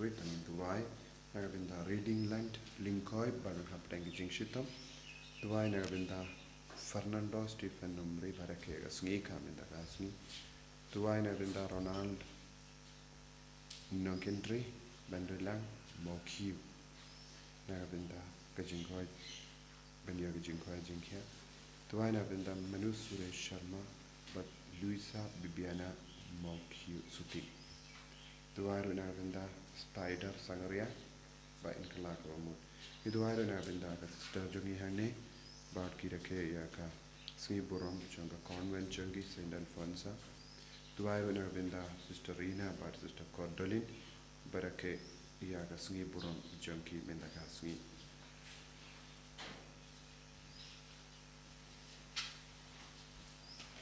Bakhuid and Dubai nagabinda reading land Nyngkong baru hapdeng jingshitam Dubai nagabinda Fernando Stephen Numri barake Sngi kaminda Sngi Dubai nagabinda Ronald Nonkindri Bandrilang Bakhuid nagabinda Kajingkoi Banyo Kajingkoi Jingkia Dubai nagabinda Manu Suresh Sharma but Luisa Bibiana Bakhuid Suti Dubai nagabinda Spider Sangaria by Inkalak Romut. Dubai nagabinda Sister Jungi Hane Bart Kirake Yaka Sngi Buram Chunga Convent Chungi Saint Alfonso Dubai nagabinda Sister Rina Bart Sister Cordolin Barake Yaka Sngi Buram Jungi Mendaka Sngi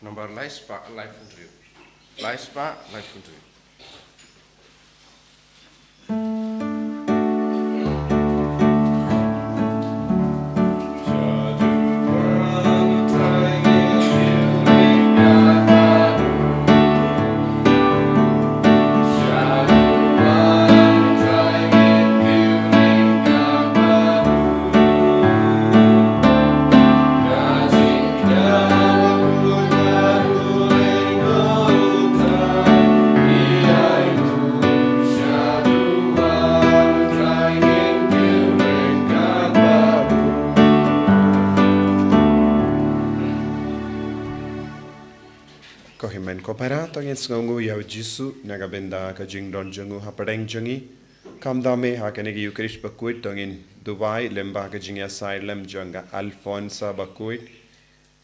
Number life country. Life country. Kohimen kopera tongin sngongu yau jisu nagabenda ka jingdon jungu hapadeng jungi kamdame hakanegi Ukrish Bakhuid tongin Dubai lemba ka jingya side lem junga Alfonso Bakhuid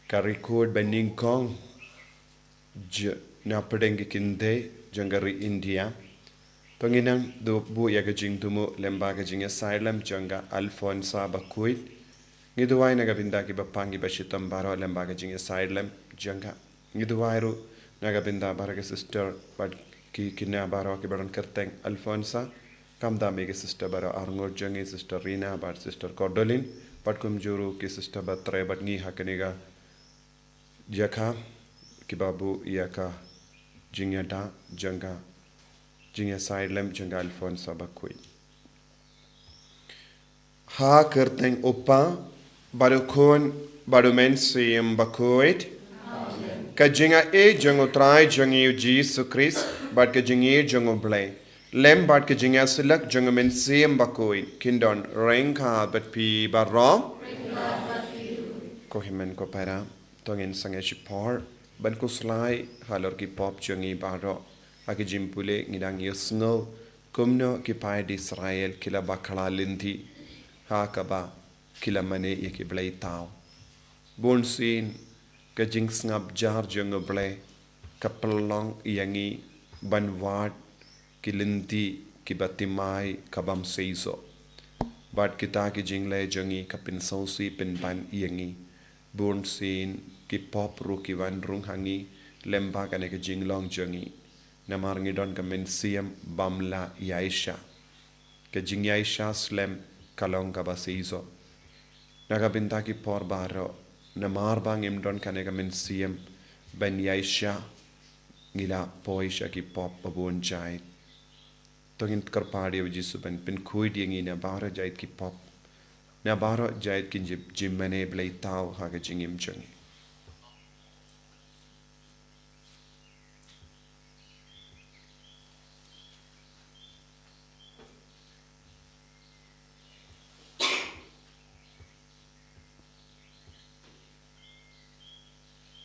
ka record by Nyngkong na padeng kinde jungari India tonginang do bu ya ka jingtumu lemba ka jingya side lem junga Alfonso Bakhuid ngi Dubai nagabenda ki bapangi bashitam baro lemba ka jingya side lem junga Ngiduwairu nagabinda barake sister but ki kinna baro ki baron kerteng Alfonsa kamda mege sister baro arngor jangi sister Rina but sister Cordolin but kumjuru ki sister batre but ngi hakaniga jaka ki babu yaka jingya da janga jingya side lem janga Alfonsa Bakhuid ha kerteng opa baru kon baru mensiem Bakhuid Kajinga jango trai jangi Jesus Christ but kajingi jango blay lem but kajinga silak jango men siem Bakhuid kindon rengka but pi barro kohimen ko para tongin sange shipor ban ko slai halor ki pop jangi barro aki jimpule ngidang yusno kumno ki pai di Israel kila bakala linti ha kaba kila mane yeki blay tau bonsin Kajing ngab jar jungo blay kapalong yangi banwad kilinti kibatimai kabam seiso bat kita ki jingle jangi kapin sausi pin ban yangi born sin ki pop ru ki wan rung hangi lemba kane ki jinglong jangi namar ngidon kamen siam bamla yaisha ke jing yaisha slem kalong kabaseiso nagabinta ki por baro namar bang imdon kanega men siem ben yaisha ngila poisha ki pop babon jait tongin karpadi jisu ben pin khuid yangi na bara jait ki pop na bara jait kin jimmane blay taw haga jingim jangi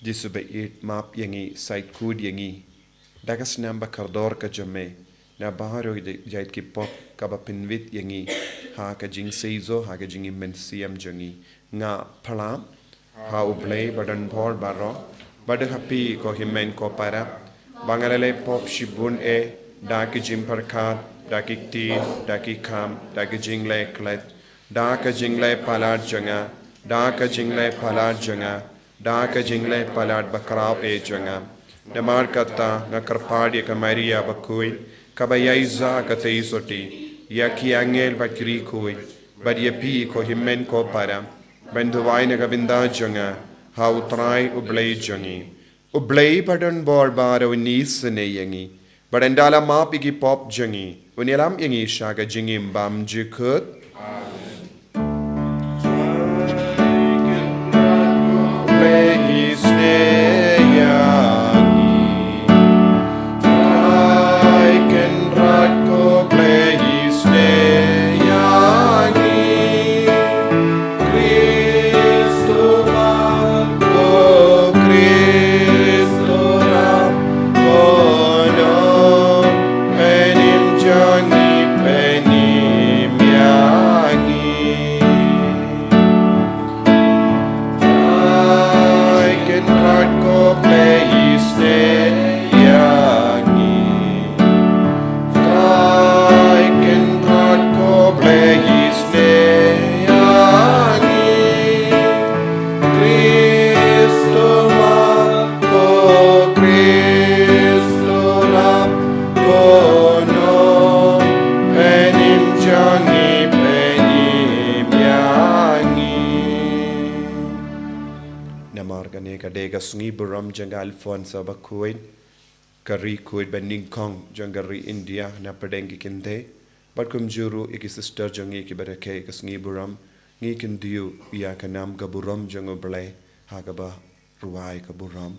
Jisu be it map yangi side kud yangi dagas namba kardor ka jame na baharo jait ki pop kaba pinvit yangi ha ka jing seizo ha ka jing men siam jangi nga phalam ha ublay badan bor baro bad happy ko himen ko para bangalale pop shibun e da ki jim parkhat da ki ti da ki kham da ki jingle klet da ka jingle palat janga da ka jingle palat janga da ka jingle palat bakrao e janga namar kata na karpadi ka Maria Bakhuid kabayaiza ka teisoti ya ki angel bakri koi bad ya pi ko himen ko para benduwai na gabinda janga ha utrai ublay jangi ublay padan bor baro nis ne yangi Barendala map igi pop jangi. Unialam ingi shaga jingim bam jikut. Sngi buram janga Alfonso Bakhuid kari kuid ban Nyngkong jangari India na padengi kinde but kum juru iki sister jangi ki barake ka sngi buram ngi kindiu ya kanam ka buram jango blai ha ka ba ruai ka buram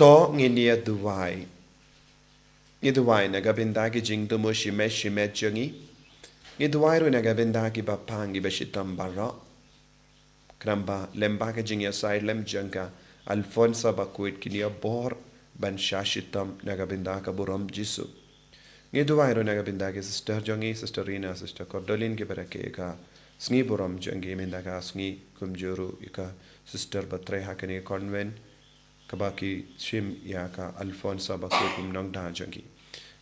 to nginia duwai ngiduwai na gabinda ki jing to mo shime jangi ngiduwai ro na gabinda ki bapangi bashitam bara kramba lemba ka jing ya side lem jangka Alfonso Bakhuid kinia bor ban shashitam na gabinda ka buram jisu ngiduwai ro na gabinda ki sister jangi sister Rina sister Cordolin ki barake ka sngi buram jangi minda ka sngi kumjuru ika sister batre hakani convent kabaki shim ya ka Alfonso Bakhuid kumnong da jangi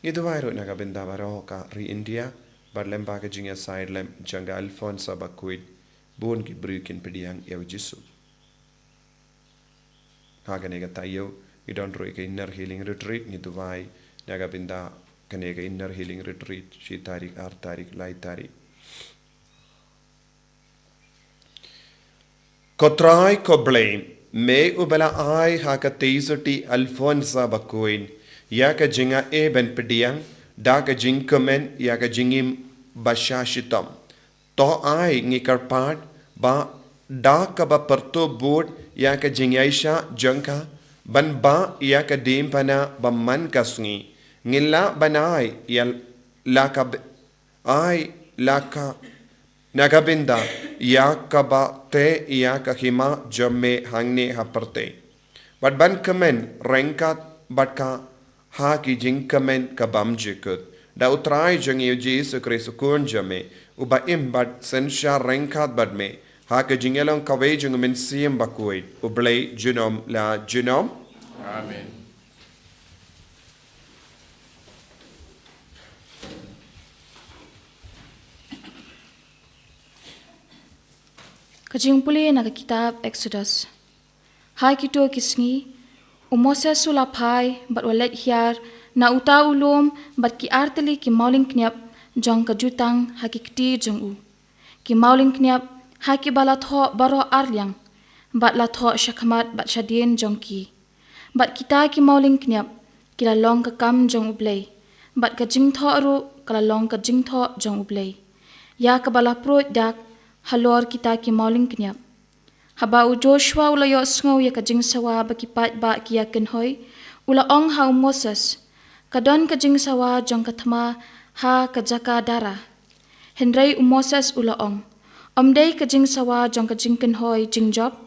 ngiduwai ro na gabinda baro ka ri India bar lemba ka jing ya side lem janga Alfonso Bakhuid bon ki brukin pediang ew jisu haganega Taïew we don't ro ka inner healing retreat ngiduwai na gabinda kanega inner healing retreat shi tarik ar tarik lai tarik ko try ko blame me ubala ai ha ka teisoti Alfonso Bakhuid ya ka jinga e ben pediang da ka jing komen ya ka jingim bashashitam to ai ngi karpat ba da ka ba perto board ya ka jingaisha jangka ban ba ya ka dim pana ba man kasngi ngilla banai ya la ka ai la ka nagabinda ya ka ba te ya ka hima jamme hangne haparte but ban kamen renkat bat ka ha ki jing kamen ka bam jikut da utrai jangi Jesu Kristo kun jamme uba imbat sensha rengkat bat me ha ke jingelong kawe jung men siem Bakhuid ublei junom la junom. Amen. Kajing puli na kitab Exodus. Hai kito kisngi, Moses sulapai bat walet hiar na uta ulum bat ki arteli ki mauling kniap jong kajutang hakikti jong u. Ki mauling kniap haki balatho baro arliang bat latho syakmat bat syadien jong ki. Bat kita ki mauling kniap kila long kakam jong ublei. Bat kajing tho aru kala long kajing tho jong ublei. Ya kabala prot dak halor kita ki mauling kniap. Haba u Joshua ula yo sngau ya kajing sawa bakipat ba ki yakin hoi ula ong hau Moses kadon kajing sawa jong kathma ha kajaka dara Henry Moses ula ong omdei kajing sawa jong kajing ken hoi jing job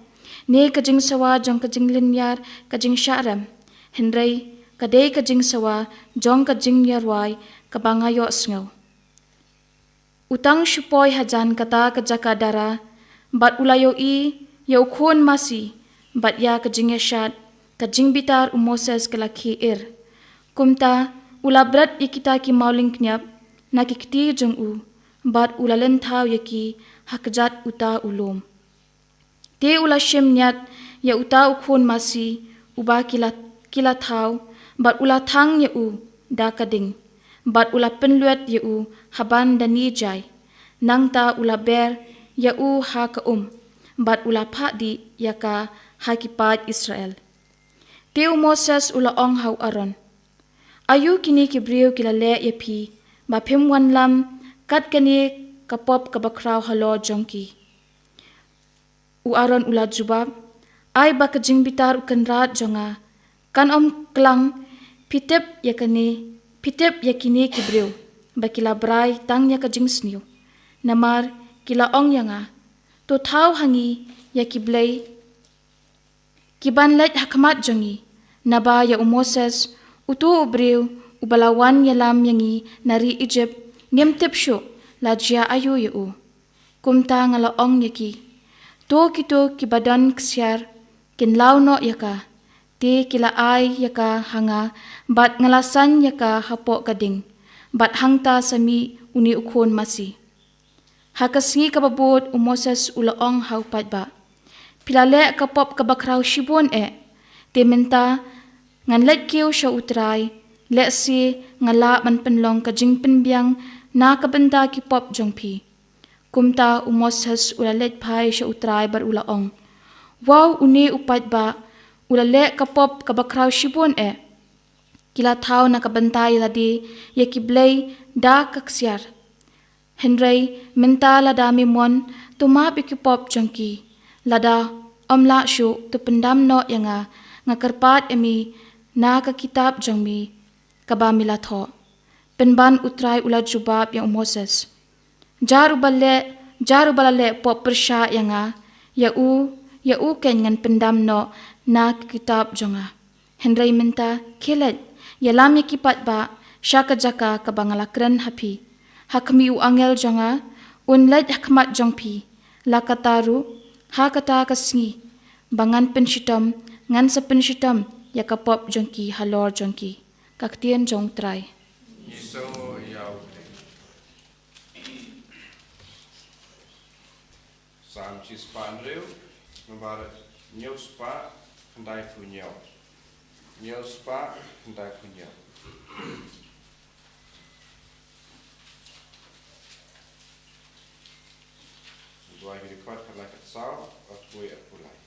ne kajing sawa jong kajing linyar kajing syaram Henry kadei kajing sawa jong kajing yarwai kabanga yo sngau utang syupoi hajan kata kajaka dara bat ula yo I ya ukhon masi bat ya kajing yashat kajing bitar Moses kelaki kumta ula brat ikita ki mauling kniap na kikti jong u bat ula lentau yaki hakjat uta ulum te ula shem nyat ya uta ukhon masi uba kila thau bat ula thang ya u da kading bat ula penluet ya u haban dani jai nangta ula ber ya u ha ka bat ula di yaka hakipat Israel. Teu Moses ula ong hau Aaron. Ayu kini kibriu kila le yapi, bapim wan lam kat kani kapop kabakraw halo jongki. U Aaron ula jubab, ay ba kajing bitar ukan rat jonga, kan klang pitep yakini kibriu, bakila brai tang yakajing sniu. Namar kila ong yanga, to thau hangi ya kiblay kiban let hakmat jongi naba ya Moses utu ubriu ubalawan yalam yangi nari Egypt ngem tepsho la jia ayu ya u kumta ngala ong yaki to kito kibadan ksyar kin launo yaka te kila ay yaka hanga bat ngalasan yaka hapo kading bat hangta sami uni ukhon masi Hakasngi kababot Moses ula ong hau patba. Pilale kapop kabakraw shibon Te menta ngan let kiw siya utray. Let si ngala man penlong kajing penbiang na kabenda kipop jongpi. Kumta Moses ula let pai siya utray bar ula ong. Wow uni upatba ula le kapop kabakraw shibon Kila tao na kabantay ladi yakiblay da kaksyar. Henry minta lada mimon tuma bikipop jongki lada omla shu tu pendam no yanga ngakarpat emi na ka kitab jongmi kabamila tho penban utrai ula jubab yang Moses jarubalale pop persha yanga ya u ken ngan pendam no na ka kitab jonga Henry minta kelet yalam yakipat ba syaka jaka kabangalakren hapi hakmi u angel jonga unlet hakmat jongpi lakataru hakata kasngi bangan penshitam ngan sa penshitam yakapop jongki halor jongki kaktien jong try So yaw. Sam chispa andreu membar nyau spa hendai punyau. Nyau spa hendai punyau. Dua hari dekat kalau kesal, aku pulai.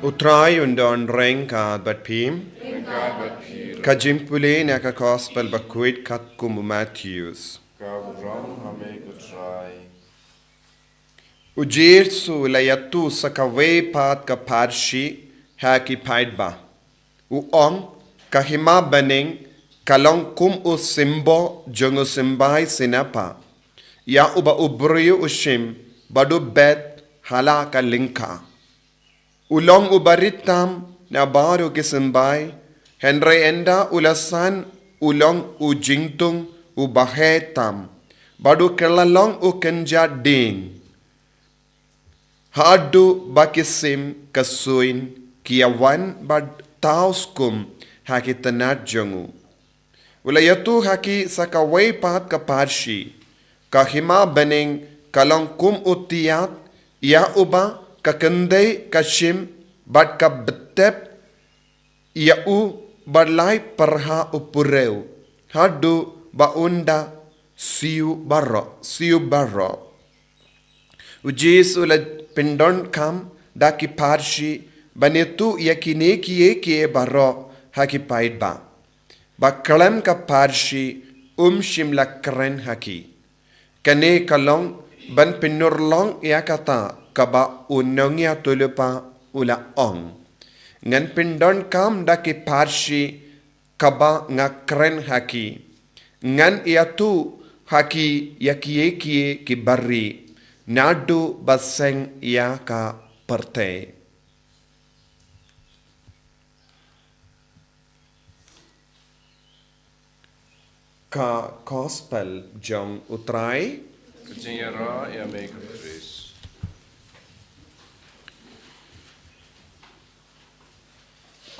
Utrai undon reng ka bat pim. God but Peter. Ka jimpule na ka gospel Bakhuid kat kum Matthews. God wrong ha make a try. Ujir su layatu sa kawe pat ka parshi ha ki paid ba. Uong kahima baning kalong kum u simbo jongo simbai sinapa. Ya uba ubriyo ushim badu bet hala ka linka. Ulong ubaritam na baru kisimbai Henry enda ulasan ulong ujingtung ubahetam badu kelalong ukenja ding. Hadu bakisim kasuin kiawan bad tauskum haki tanat jongu. Ulayatu haki sakaway pat kaparshi kahima bening kalong kum utiyat ya uba kakenday kashim bad kabetep ya u badlay parha upureu hadu baunda siu barro ujis ulad pindon kam daki parshi banetu yakine kiye barro haki paid ba kalam ka parshi shimla kren haki kane kalong ban pinurlong yakata kaba unongya tulupa ula ong ngan pindon kam daki parshi kaba nga kren haki ngan iatu haki yakiye ki barri nadu baseng ya ka perte. Ka gospel jong utrai Continue ra ya make a trace.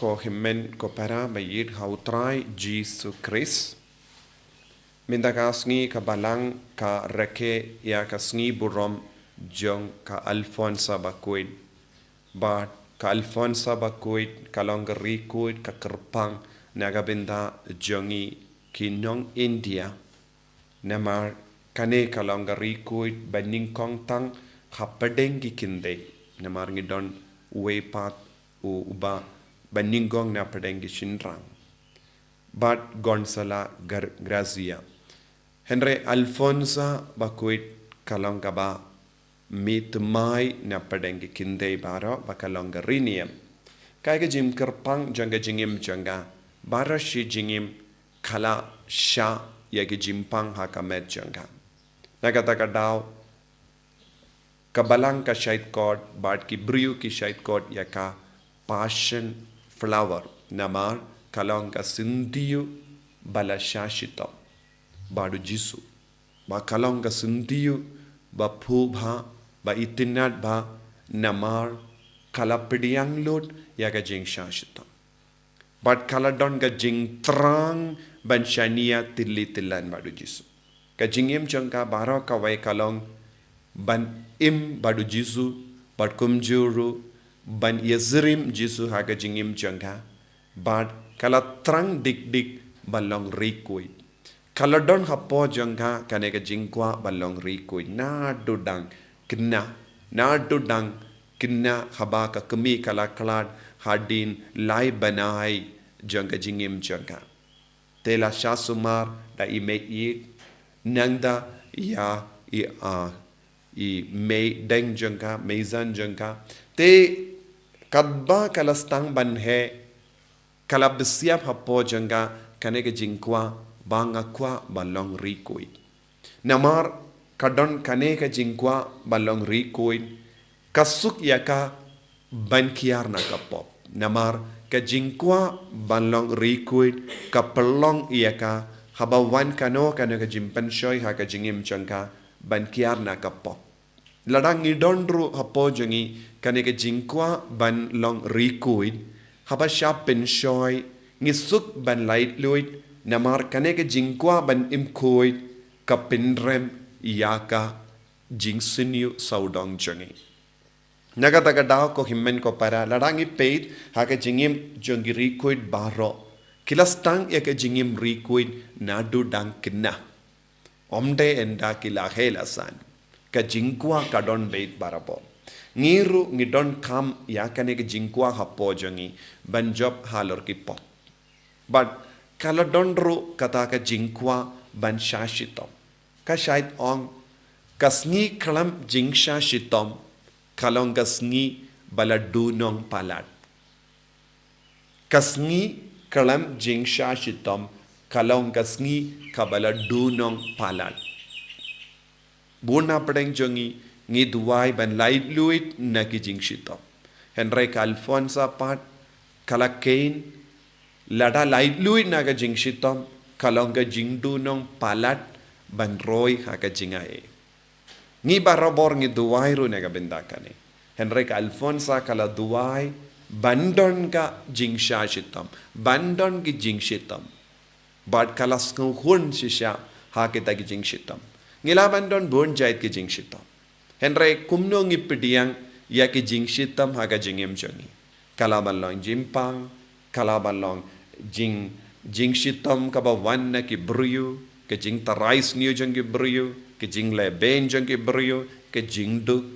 ko himen ko para bayid ha utrai Jesus Christ. Minda ka sngi ka balang ka reke ya ka sngi burom jong ka Alfonsa Bakhuid. Ba ka Alfonsa Bakhuid kalong rikuid ka kerpang nagabinda jongi kinong India. Namar kane kalong rikuid ba Nyngkong tang hapadeng kinde. Namar ngidon wepat uba ba Nyngkong na padeng shinrang. But Gonzala Grazia. Henry Alfonsa Bakhuid kalong kaba mit mai na padeng kinde baro ba kalong riniam. Kaya ka jim kerpang jangga jingim jangga bara shi jingim kala sha ya ki jimpang hakamet jangga. Nagata ka daw kabalang ka shait kod bat ki briu ki shait kod ya ka passion flower namar kalong ka sindiyu bala shashito badu jisu ba kalong ka sindiyu ba phu bha ba itinat ba namar kala pidiyang lod ya ka jing shashito but kala don ka jing trang ban shania tilli tillan badu jisu ka jingim jangka baro ka wai kalong ban im badu jisu bat kumjuru ban yazrim jisu ha ka jingim jangka but kala trang dik balong rikui kala don hapo jangka kane ka jingkwa balong rikui na dudang kina haba ka kemi kala kalad hadin lai banai jangka jingim jangka tela shasumar da imei nangda ya i mei deng jangka meizan jangka te kadba kalastang banhe kalabsiap hapo jangka kane ka jingkwa banga kwa balong rikui namar kadon kane ka jingkwa balong rikui kasuk yaka bankiar na kapop namar ka jingkwa balong rikui kapelong yaka habawan kano kane ka jimpan shoy ha ka jingim jangka bankiar na kapop ladang idonru hapo jangi kane ka jingkwa ban long rikui haba shapin shoy ngisuk ban light luid namar kane ka jingkwa ban imkoi ka pinrem yaka jingsinyu saudong jangi nagataga daw ko himmen ko para ladangi paid ha ka jingim jongi rikui baro kilastang ya ka jingim rikui nadu dang kina omde enda kila helasan ka jingkwa kadon bait barabo Ngiru ngidon kam yakane ke jingkwa hapo jangi ban job halor ki pop. But kalau donru kata ke jingkwa ban shashitom. Ka syait ong kasngi kalam jingsha shitom kalong kasngi bala dunong palat. Kasngi kalam jingsha shitom kalong kasngi kabala dunong palat. Buna pedeng jongi ngi duwai ban lait luit na ki jing shitom. Henry Alfonsa pat kala kain lada lait luit na ka jing shitom kalong ka jing dunong palat ban roy ha ka jingae. Ngi barabor ngi duwai ru na ka bendakane. Henry Alfonsa kala duwai bandon ka jing sha shitom. Bandon ki jing shitom. Bad kala skun shisha ha kita ki jing shitom. Ngilaban don bon jait ki jing shitom. Henry kumno ngi pidiang ya ki jing shitom ha ka jingem jongi. Kalaban long jimpang, kalaban long jing shitom ka ba wan na ki bruyu, ke jing tarais niyo jong ki bruyu, ke jing le ben jong ki bruyu, ke jing duk,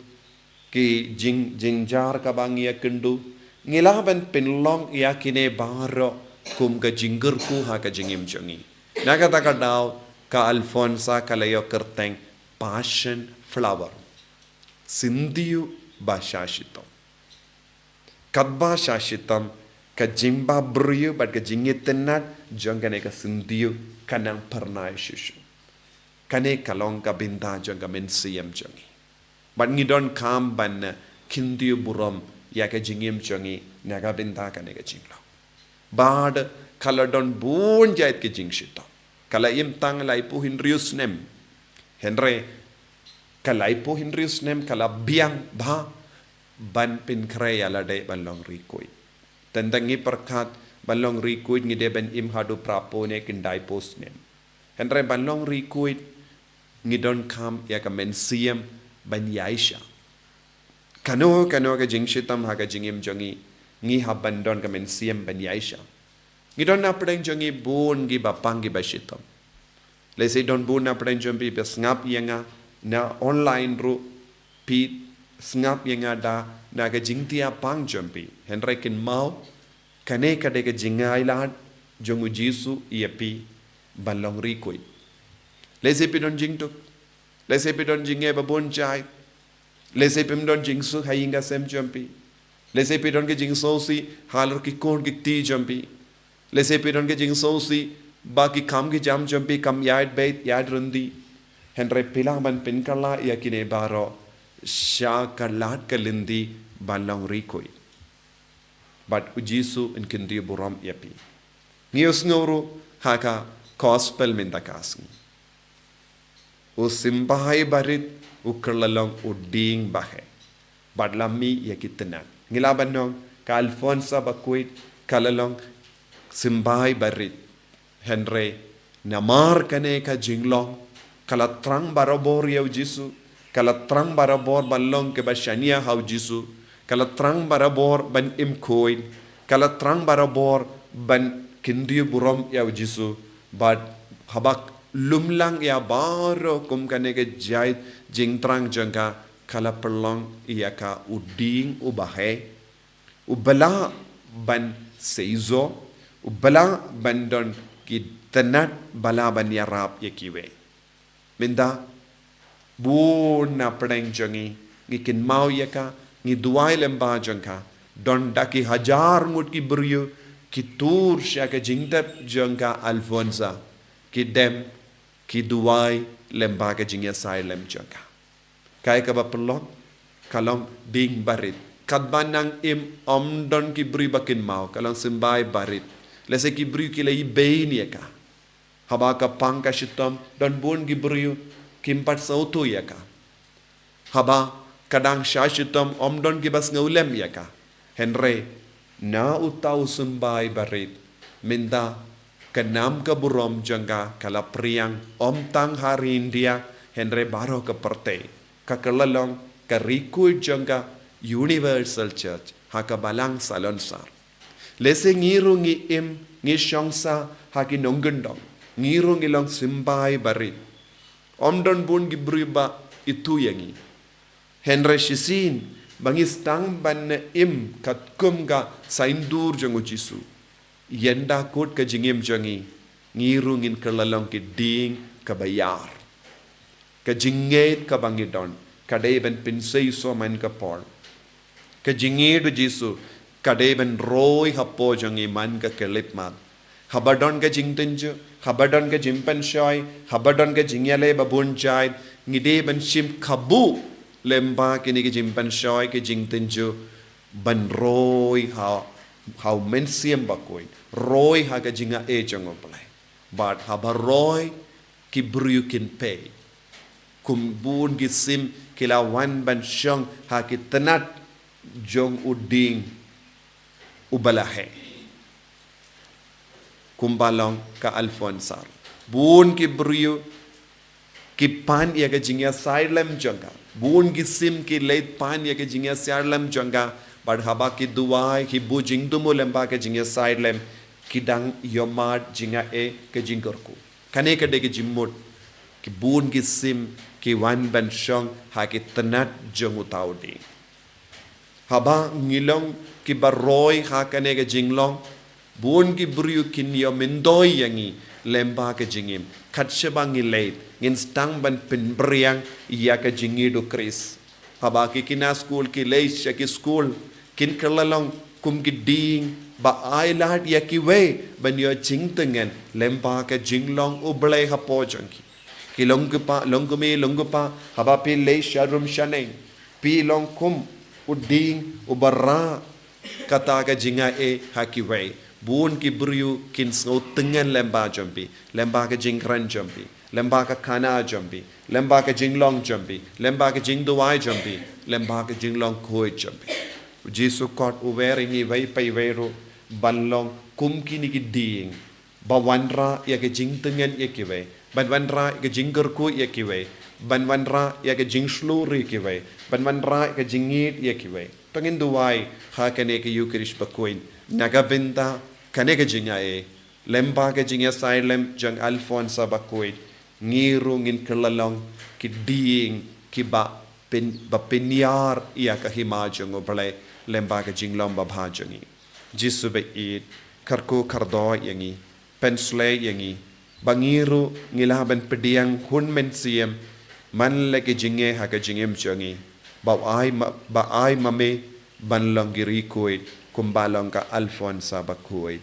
ke jing jar ka ba ngiya kendu. Ngilaban pinlong ya kine baro kum ka jingger ku ha ka jingem jongi. Nakata daw ka Alfonsa kalayo kerteng passion flower. Sindiyu ba shashitam. Kadba shashitam ka jimba bruyu bat ka jingetenat jongane ka sindiyu kanang pernai shishu. Kane kalong ka binta jong ka mensiyam jongi. Bat ngidon kam ban kindiyu buram ya ka jingem jongi naga binta kane ka jinglo. Bad kaladon bun jait ke jing shitam. Kala im tang laipu hinrius nem. Henry kalaipu hinrius nem kala biang ba ban pin kray ala day balong rikoy. Tandangi perkat balong rikoy ngi de ben im hadu prapo ne kindai post nem. Henry balong rikoy ngi don kam ya ka mensiyam ban yaisha. Kano ka jing shitam ha ka jingim jongi ngi habandon ka mensiyam ban yaisha. Ngidon na pedeng jongi bun gi bapang gi bashitom. Lese don bun na pedeng jongi besngap yanga na online ru pi ngap yanga da na ga jingtia pang jongi. Henry kin mau kane kade ga jingai lad jongu jisu iapi balong rikoi. Lese pi don jingtuk. Lese pi don jinge babon chai. Lese pi don jingsu hayinga sem jongi. Lese pi don ke jingso si halor ki kon ki ti jongi. Lese pidon ke jing sosi baki kam ki jam jumpi kam yad bait yad rundi. Henry pilang ban pinkala yakine baro sha kalat kalindi balong rikoi. But ujisu in kindi buram yapi. Ngios ngoro haka gospel mindakasngi. U simbahay barit u kerlalong u ding bahe. Badlami yakitenan. Ngilaban nong ka Alfonsa Bakhuid kalalong simbahay barit. Henry namar kane ka jinglong kalatrang barabor yaw jisu kalatrang barabor balong ke basyania haw jisu kalatrang barabor ban imkoin kalatrang barabor ban kindi buram yaw jisu bad habak lumlang ya baro kum kane ke jait jingtrang jangka kala perlong iya ka uding ubahe ubala ban seizo ubala bandon ki tenat bala ban yarap yakiwe. Minda bu na pedeng jongi ngi kin mau yaka ngi duai lemba jongka don daki hajar ngut ki beryu ki tur syaka jingtap jongka Alfonsa ki dem ki duai lemba ka jingya sai lem jongka. Kaya ka ba pelok kalong ding barit kadbanang im omdon ki beri bakin mau kalong simbai barit. Lese ki beri ki lai bein yaka. Haba ka pang ka shitom don bun ki beri kimpat sautu yaka. Haba kadang syashitom omdon ki bas ngaulem yaka. Henry na utau simbai barit minda kenam ka burom jangga kala priang om tang hari India Henry baro ka perte ka kelalong ka rikui jangga Universal Church haka balang salonsar. Lese ngiru ngi im ngi syongsa haki nonggendong ngiru ngi long simbai barit omdon bun gi briba itu yangi Henry shisin bangis tang ban im kat kum ga saindur jangu jisu yenda kot ka jingim jangi ngirungin kelalong ki ding kabayar ka jinget ka bangidon kadai ben pinsei so man ka por ka jingedu jisu kadai ben roi hapo jangi man ka kelip mat habadon ka jingtenju habadon ka jimpan shoy habadon ka jingyale babun chai ngide ben shim khabu lemba kini ka jimpan shoy ka jingtenju ban roi how men siem Bakhuid roi ha ka jinga e jango play but habaroi ki bryukin pay kumbun gisim kila wan ban shong ha ki tanat jong uding ubalahe kumbalong ka alfonsar bun ki bryu ki pan ya ka jingya sailem jonga bun gisim ki leit pan ya ka jingya sailem jonga bad haba ki duai ki bu jingdumu lemba ka jingya sailem kidang yomad jinga e ka jingkorku kane ka de ki jimmut ki bun gisim ki wan ban shong ha ki tanat jong utaudi haba ngilong ki baroi ha kane ka jinglong bun ki bryu kin yo mendoi yangi lemba ka jingim khatshebang ilait ngin stang ban pinbriang ya ka jingi do kris haba ki kina school ki leis ki school kin kerlalong kum ki ding ba ai lat ya ki we ban yo jingtengen lemba ka jinglong ublai ha po jangki ki longgupa haba pi leis sharum shaneng pi long kum uding ubara kata ka jinga e ha ki we bun ki bryu kin snow tengen lemba jampi lemba ka jingran jampi lemba ka kana jampi lemba ka jinglong jampi lemba ka jingduai jampi lemba ka jinglong khoi jampi jisu kot uwering i vai pai veru banlong kum kini ki ding bawanra ya ka jingtengen ya ki we banwanra ya ka jingger ku ya ki we banwanra ya ka jingsluri ki we banwanra ya ka jingit ya ki we tangin duai ha kane ka yukrish Bakhuid nagabinda kane ka jinga e lemba ka jinga sailem jang alfonsa Bakhuid ngiru ngin kelalong ki ding ki ba penyar ia ka himajang oblay lemba ka jinglong ba bhajangi jisu be it karko kardo yangi pensle yangi bangiru ngilaban pediang hun men siem man le ki jinge ha ka jingem jangi ba ai mame banlong giri Bakhuid kumbalong ka alfonsa Bakhuid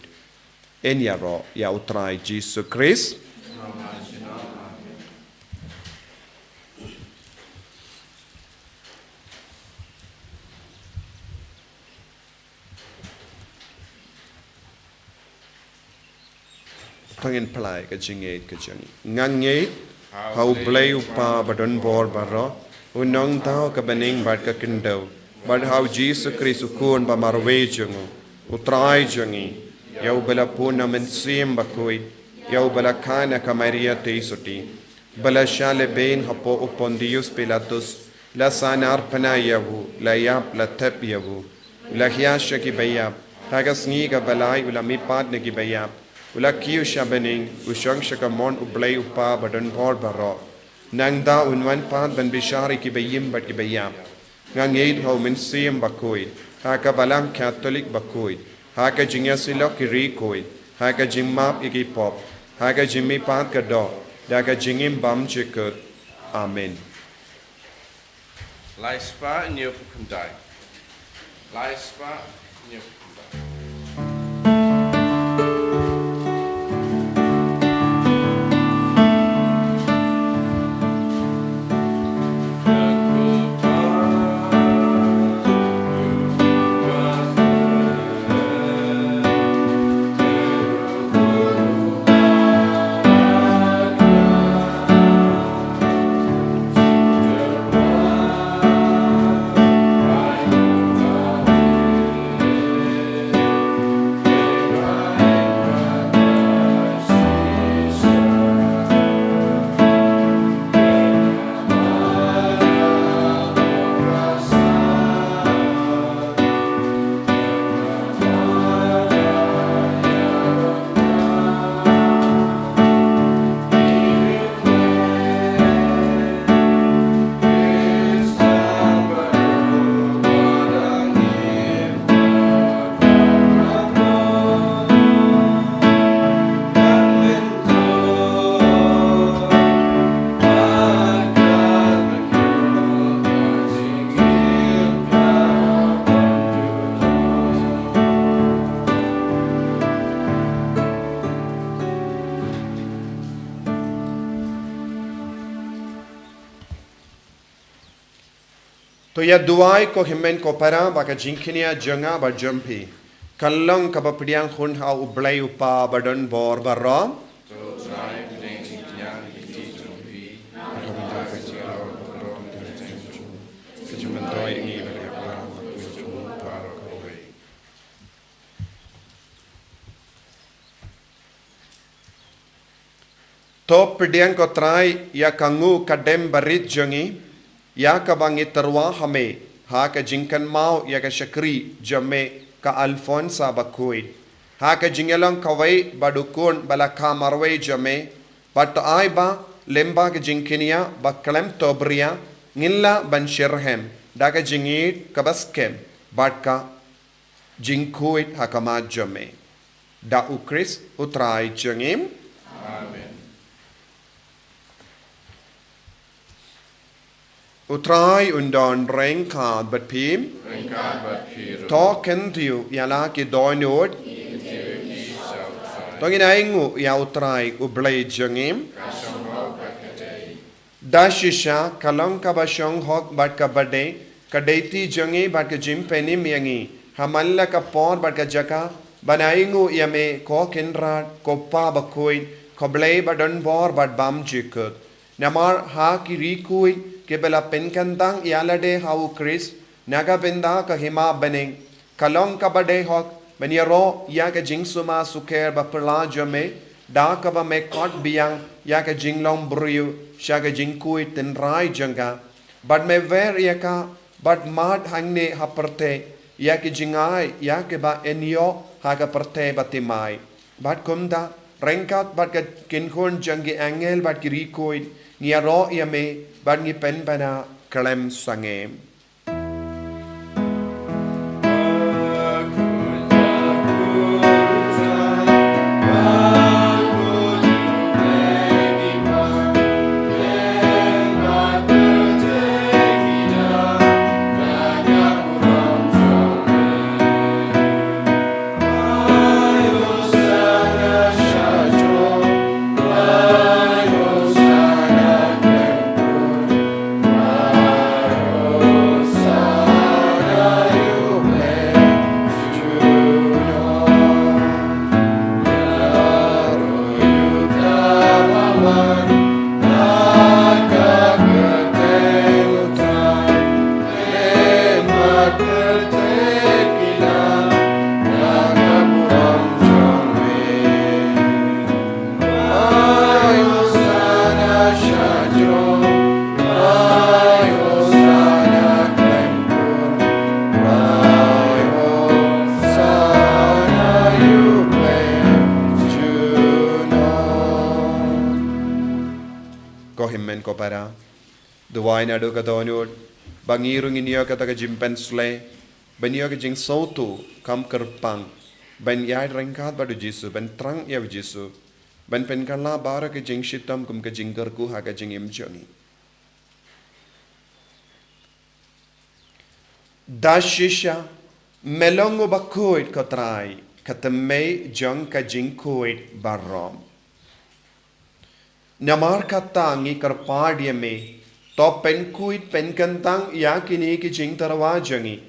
en yaro ya utrai jisu Christ pangin plai ka jinge ka jangi ngange how play upa badon bor baro unong tao ka baning bad ka kindau but how Jesus Christ ukun ba marwe jango utrai jangi yau bala puna men sim Bakhuid yau bala kana ka Maria teisuti bala shale ben hapo upondius Pilatus la sanar pana yavu la yap la tep yavu la hiasha ki bayap haga sngi ka balai ula mi pad ne ki bayap ula kiu shabening ushang shakamon ublay upa badan bor baro nangda unwan pad ban bishari ki bayim bat ki bayap ngangeit ho men sim Bakhuid haka balang Catholic Bakhuid haka jingya silok ki Bakhuid haka jimmap iki pop haka jimmi pad ka do daga jingim bam chikut amen Lai spa in your kundai. Lai spa in your kundai. To ya duai ko himen ko para baka jinkinia janga ba jumpi. Kalong ka ba pidiang hun ha ublay upa badon bor barom. To pidiang ko try ya kangu kadem barit jangi. Ya ka bangi terwa hame ha ka jinkan mau ya ka syakri jame ka Alfonsa Bakhuid ha ka jingelang kawai badukun balaka marwai jame bat ai ba lemba ka jinkinia ba klem tobria ngilla ban shirhem da ka jingit ka baskem bat ka jinkuit ha ka ma jame da ukris utrai jangim. Utrai undon rengkad bat pim. To kentiu yala ki doinod. Tongin aingu ya utrai ublay jangim. Dashisha kalong ka basyong hok bat ka bade. Kadeti jangi bat ka jimpenim yangi. Hamalla ka por bat ka jaka. Banaingu yame ko kinrat ko pa Bakhuid. Ko blay badon bor bat bam jikut. Namar ha ki rikuid. Kebela penkantang ialade hau Chris naga benda ka hima beneng kalong ka bade hok beniaro ya ka jingsuma suker ba perla jame da ka ba me kot biang ya ka jinglong briu sha ka jingkui tenrai janga bad me ver ya ka bad mad hangne haperte ya ki jingai ya ke ba enyo ha ka perte batimai bad kumda rengkat bad ka kinkhon jangi angel bad ki rikoid niaro ya me bad ngi pen bana kalem sangem. Ko para duwai na do ka donod bangirung inyo ka taga jimpen sle banyo ka jing sautu kam kerpang ban yai rengkat badu jisu ban trang ya jisu ban pen kala bara ka jing shitam kum ka jing kerku ha ka jing im jongi dashisha melongo Bakhuid ko trai katame jong ka jing kuit barom Namar katangi karpadia me to penkuit penkantang yakini ki jing tarwa jangi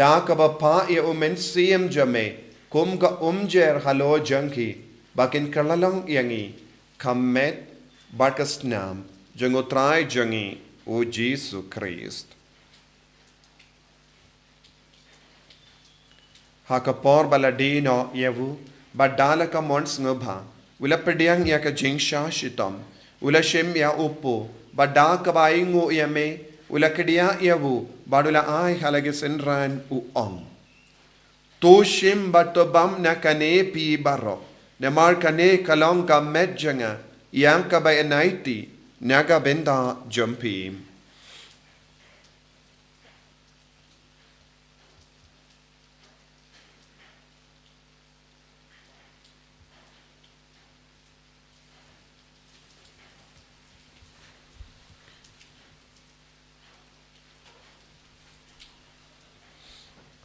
da ka ba pa e umen siem jame kum ka umjer halo jangki bakin kalalang yangi kammet bakasnam jangotrai jangi o Jesus Christ hakapor baladino yevu badala ka mons ngobha ula pediang ya ka jing shashitam ula shem ya upo bada kabaingo yame ula kedia yavu badula ai halage senran u ong to shem batobam na kane pi baro namar kane kalong ka medjanga yang ka bay naiti naga benda jumpi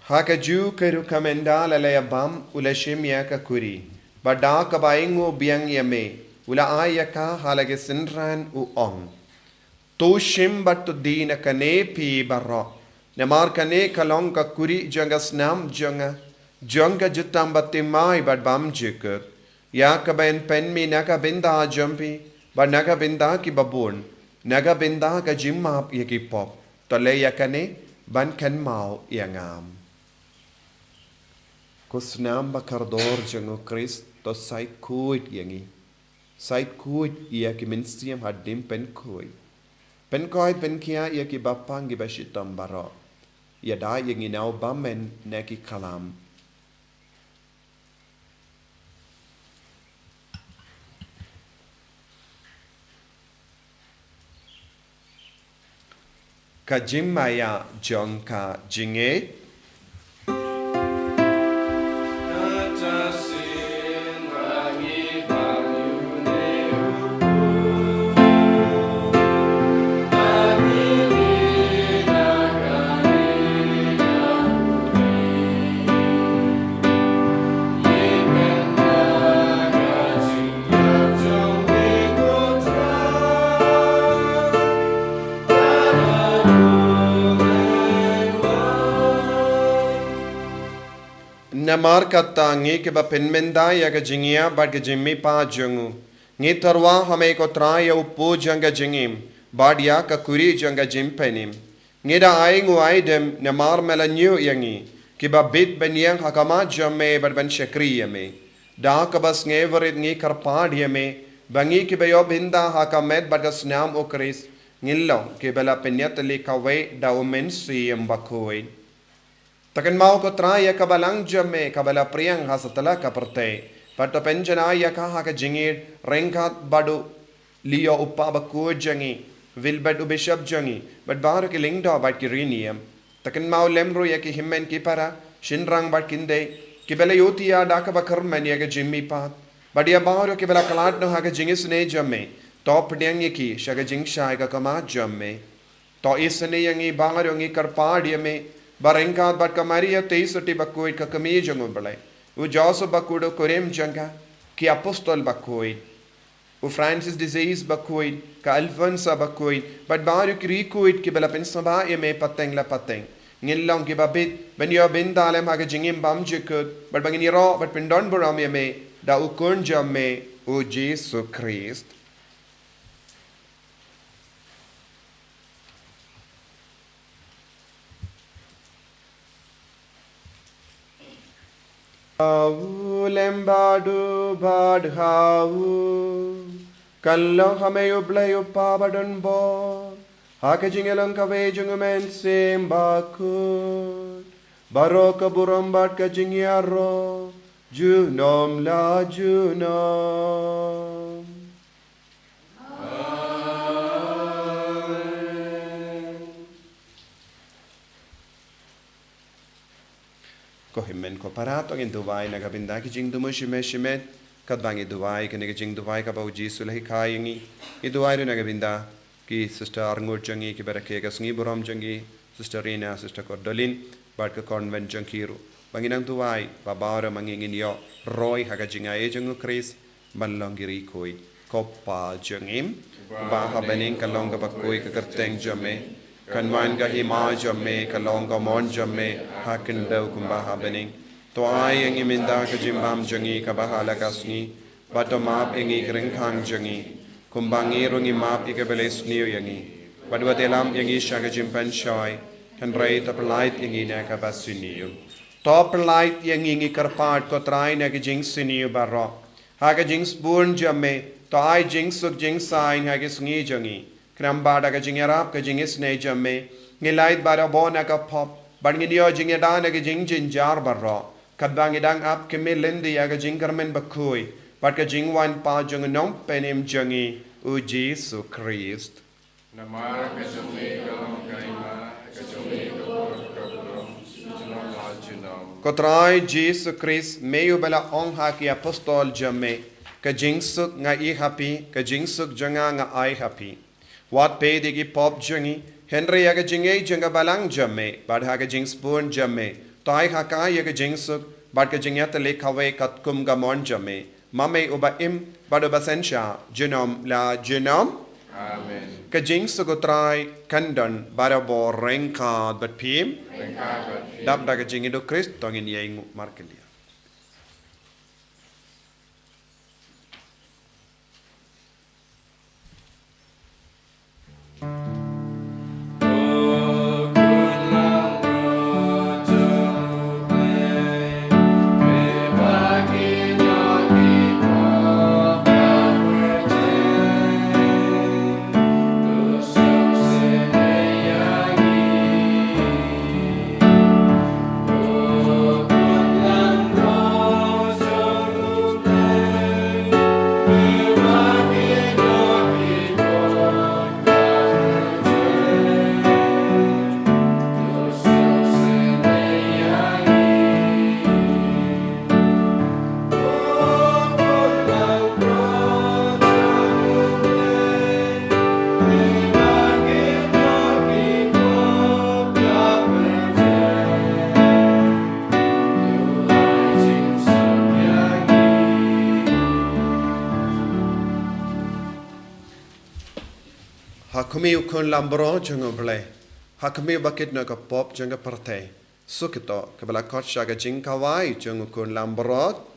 Haka ju keru kamenda lalaya bam ula shimya ka kuri. Bada kabaingo biang yame ula ayaka halage sinran u ong. To shim batu dina kane pi barro. Namar kane kalong ka kuri janga snam janga jutam batimai bad bam jikut. Ya ka ben pen mi naga binda jumpi, ba naga binda ki babun, naga binda ka jimap yaki pop. Tole ya kane ban kan mau yangam. Kusnam bakardor jango Christ to sait kuit yangi. Sait kuit ia ki minstiam hadim pen kuit. Pen kuit pen kia ia ki bapang ki bashitam baro. Ia da yangi nau bamen neki kalam. Ka jimmaya jong ka jinge. Namar kata ngi ke ba penmenda ya ga jingia ba ga jimmi pa jungu ngi tarwa hame ko tra ya upu janga jingim ba dia ka kuri janga jimpenim ngi da ai ngu ai dem namar melanyu yangi ke ba bit ben yang hakama jamme ba ben shakri yame da ka bas nge verit ngi karpad yame bangi ke ba yo binda hakamet ba ga snam o kris ngillo ke bala penyat li ka we da o men si Bakhuid. Takan mau ko traya kabalang jamme kabala priyang hasatala kaparte pato penjana ya ka jingir rengkat badu liyo uppa Bakhuid jangi vilbad u bishop jangi but bar ki lingdo bat ki rinium takan mau lemro ya ki himmen ki para shinrang bat kinde ki bela yotiya da ka bakar man ya ga jimmi pat badia bar ki bela kalat no ha ga jingis ne jamme top dyang ki shaga jing shai ka kama jamme to isne yangi bar yangi karpad yame Barengkat bat kamaria teisoti Bakhuid ka kami jango balai. U Joseph Bakhuid korem janga ki apostol Bakhuid. U Francis disease Bakhuid ka Alfonso Bakhuid bat baru ki Rikuid ki bala pensaba e me pateng la pateng. Ngilong ki babit ben yo bin dalem ha jingim bam jikut bat bangini ro bat pindon buram e me da u kun jamme u Jesus Christ. Lembadu badhau kallo hame ublay upabadon bo hake jingelang kave jungumen sim Bakhuid baroka burambat ka jingyaro junom la junom. Ko himmen ko parato ngin duwai na gabinda ki jing dumo shimet kat bangi duwai ke ne jing duwai ka bauji sulhi khayengi I duwai ru na gabinda ki sister arngur jangi ki berake ka sngi borom jangi sister Rina sister Cordolin bat ka convent jangiru bangi nang duwai babara mangingin yo roy ha ka jinga e jangu Chris ballongiri koi koppa jangim ba ha bening kalong ka Bakhuid ka kerteng jamme Kanwan ka hima jamme kalong ka mon jamme hakin daw kumbaha bening to ay ang iminda ka jimbam jangi ka bahala kasni bato map ingi kringkang jangi kumbangi rungi map ikabeles niyo yangi badwatelam yangi siya ka jimpan shoy kan ray top light yangi na ka basiniyo top light yangi karpat ko try na ka jing siniyo baro ha ka jing spoon jamme to ay jing suk jing sign ha ka sngi jangi Krambada ka jingarap ka jingis ne jamme ngilait bara bona ka pop bangidio jingedana ka jing jinjar barro kadang idang ap ke melendi ya ka jingkarmen Bakhuid pat ka jingwan pa jung nom penim jangi u Jesus Christ Namar ka jamme kalong kaima ka jamme ka burom junam la junam Kotrai Jesus Christ meyu bala ong ha ki apostol jamme ka jingsuk nga I happy ka jingsuk janga nga I happy Wat pe digi pop jangi Henry yaga jinge janga balang jamme bad haga jing spoon jamme tai haka yaga jingsuk bad ka jingyat le khawe katkum ga mon jamme mame uba im bad uba sensha jinom la jinom Amen cái chính sự có trai căn đần bà đã bỏ rèn khát bật phim đáp đã cái chính Indo Christ tông in yeng markelia Hakumi ukun lambro jungo ble. Hakumi bakit na ka pop junga parte. Sukito kabala kot shaga jing kawai jungo kun lambro.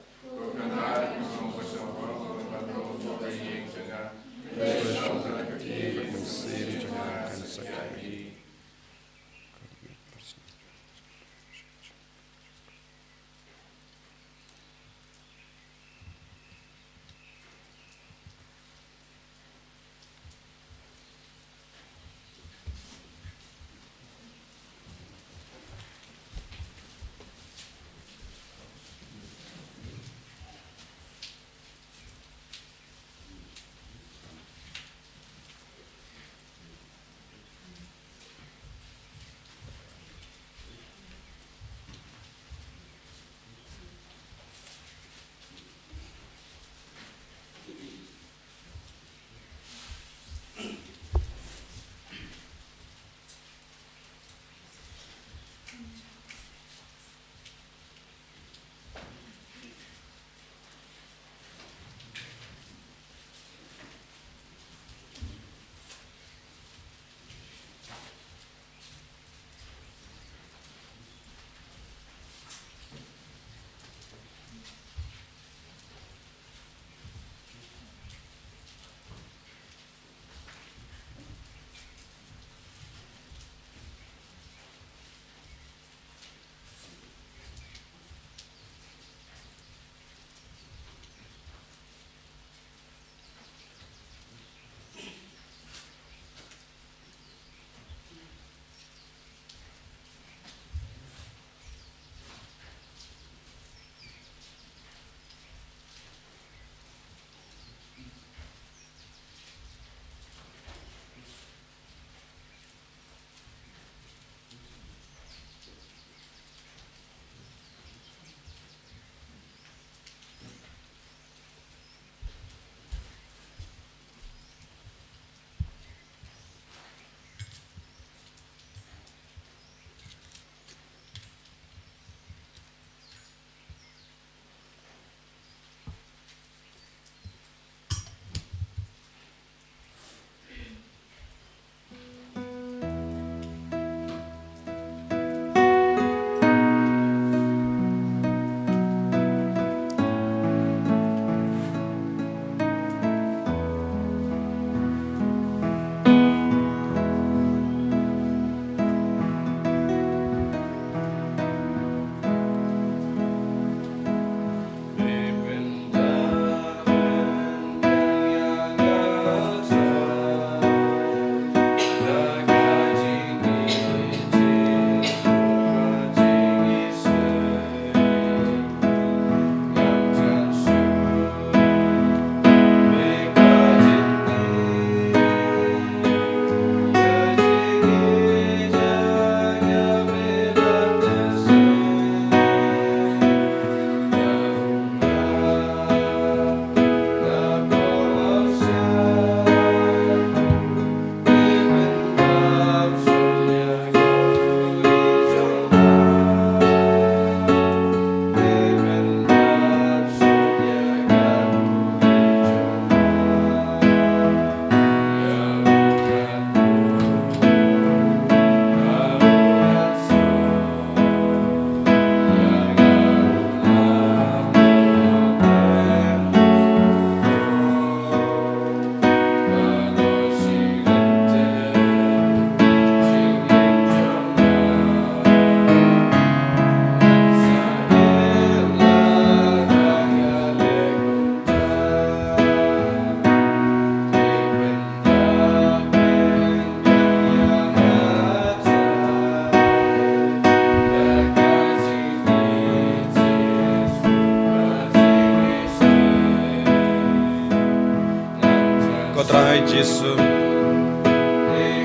trai Jesu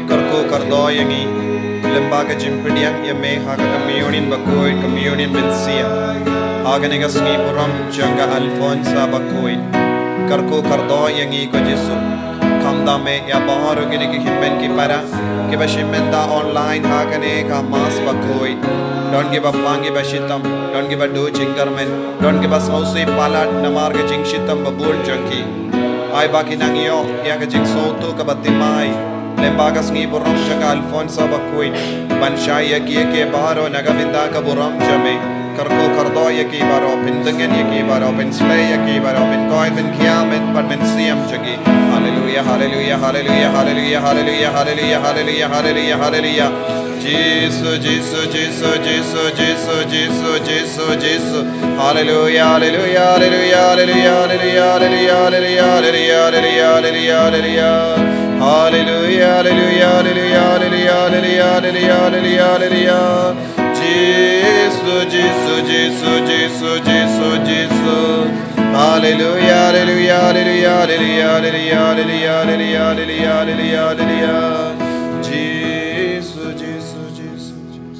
karko kardo yangi lembaga jimpediang yame haga communion Bakhuid communion mensia haga nega sngi puram janga Alfonsa Bakhuid karko kardo yangi ko Jesu kamda me ya baharu gini ki himmen ki para ki bashimenda online haga ne ka mas Bakhuid don't give up pangi bashitam don't give up do jingarmen don't give us hausi palat namarga jingshitam babul janki ay baki nangyo ya ka jing soto ka batimai lembaga sngi buram janga Alfonsa Bakhuid banshai ya ke baharo nagavinda ka buram jame karko kardo ya ki baro pindangen ya ki baro pinslay ya ki baro pintoy pin kiamet par men siam jagi hallelujah hallelujah hallelujah hallelujah hallelujah hallelujah hallelujah hallelujah hallelujah Jesus Jesus Jesus Jesus Jesus Jesus Jesus Jesus hallelujah hallelujah hallelujah hallelujah hallelujah hallelujah hallelujah hallelujah hallelujah hallelujah hallelujah hallelujah hallelujah hallelujah hallelujah hallelujah hallelujah Jesus Jesus Jesus Jesus Jesus Jesus hallelujah hallelujah hallelujah hallelujah hallelujah hallelujah hallelujah hallelujah hallelujah hallelujah Jesus Jesus Jesus Jesus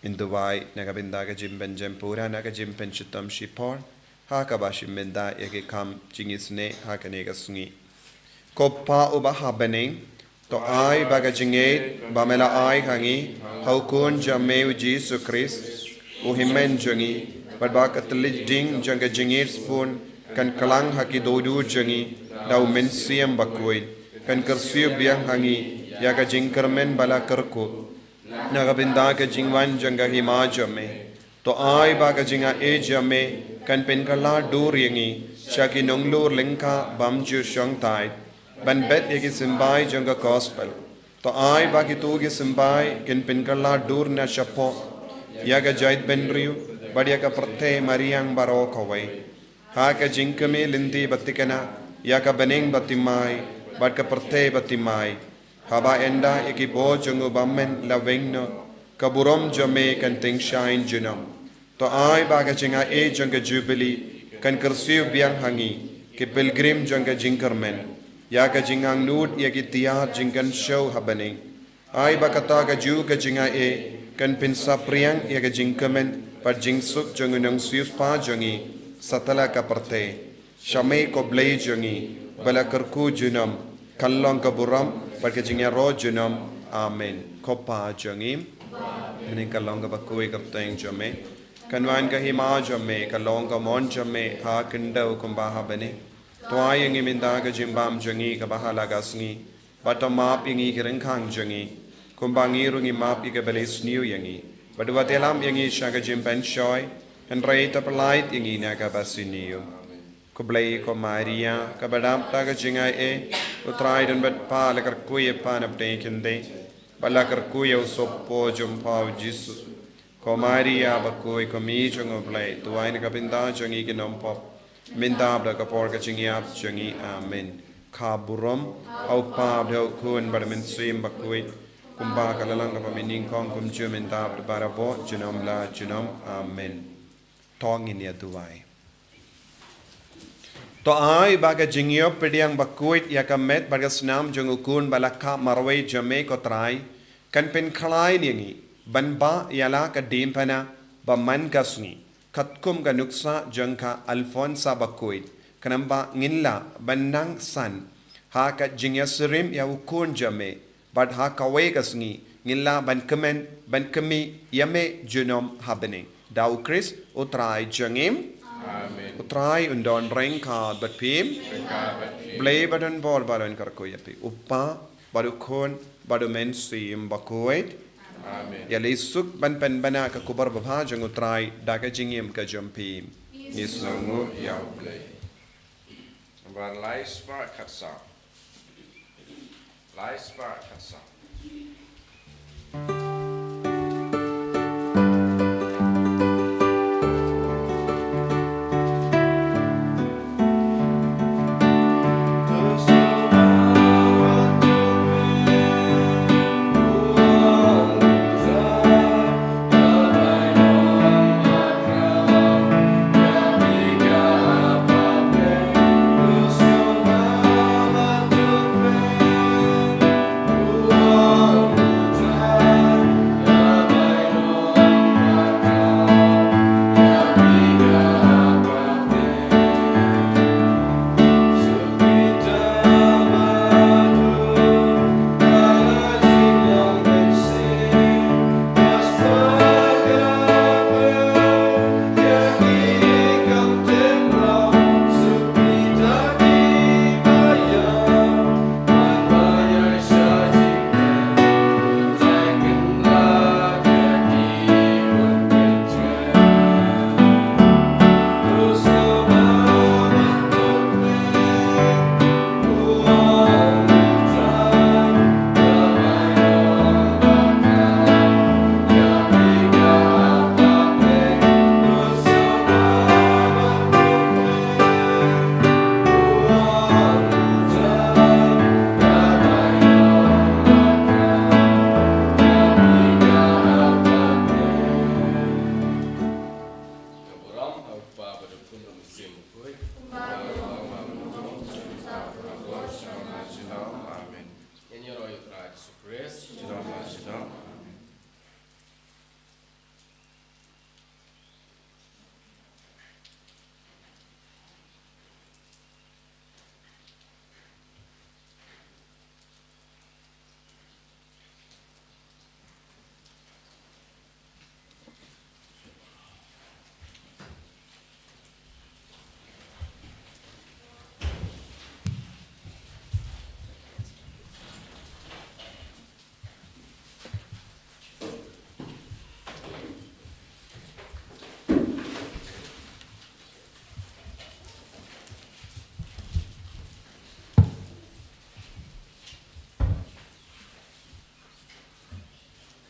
Induwai nagabindaga jimben jempura naga jimpen chutam shipor hakabashim benda yake kam jingisne hakanega sungi koppa uba habening to ai baga jinget bamela ai hangi haukun jameu Jesus Christ uhimen jangi badba katlik ding janga jingir spoon kan kalang haki dodu jangi dau mensiam Bakhuid kan kersiu biang hangi yaga jingkermen bala kerko nagabinda ka jingwan janga hima jame to ai baga jinga e jame kan penkala dur yangi shaki nonglur lengka bamju shongtai ban bet yaki simbai janga gospel to ai bagi tu gi simbai ken penkala dur na shapo yaga jait benriu badia ka prte mariang baro kawai ha ka jinkame lindi batikana yaka beneng batimai bad ka prte batimai haba enda yaki bo jangu bammen la wengno kaburom jame kan ting shine junam to ai baga jinga e janga jubilee kan kersiu biang hangi ke pilgrim janga jinkarmen yaga jingang nud yaki tiat jingkan show habaning ai bakata ga ju ga jinga e kan pinsa priang yaga jingkamen par jingsuk jangunang sius pa jangi satala ka parte shame ko blay jangi bala karku junam kallong ka buram par ka jingya ro junam amen kopa jangi mening kallong ka Bakhuid karteng jame kanwan ka hima jame kallong ka mon jame ha kindau kumba habane toayang iminda ka jimbam jangi ka bahala gasngi batamap ingi kirengkhang jangi kumbangi rungi map ika belis new yangi badwa telam yangi shaga jimban shoy and rate up light yangi naga basiniyo kublai ko maria ka badam ta ka jingai e utrai dan bat pa la kar kuye pa na pte kinde bala kar kuye usoppo jumpa jisu ko maria Bakhuid ko mi jongo blai tuai na ka pinda jangi ki nompop Mindab da kapor ka chingiap changi amen kaburom au pab da kun barmen sim Bakhuid kumba kalalang ka Nyngkong kum chu mindab da barabo junom la junom amen tong in ya duai to ai baga jingyo pediang Bakhuid yakamet baga snam jungukun balaka marwai jame ko trai kan pen khalai ningi banba yala ka dimpana ba man kasni katkum ga nuksa jangka Alfonsa Bakhuid kanamba ngilla banang san ha ka jingyasrim ya ukun jame bad ha kawe kasngi ngilla ban kemen ban kemi yame junom happening dau Chris utrai jangim amen utrai undon rengka bat pim blay badan bol badan karko yapi uppa badukon badu mensim Bakhuid amen ya lesuk ban pen bana ka kubar babha jangu trai daga jingim ka jampim nisngu ya blay Van Lais Spark Katsa. Lais Spark Katsa. Kundang Sim Bakhuid. Amen. Yan yung royo trad supre.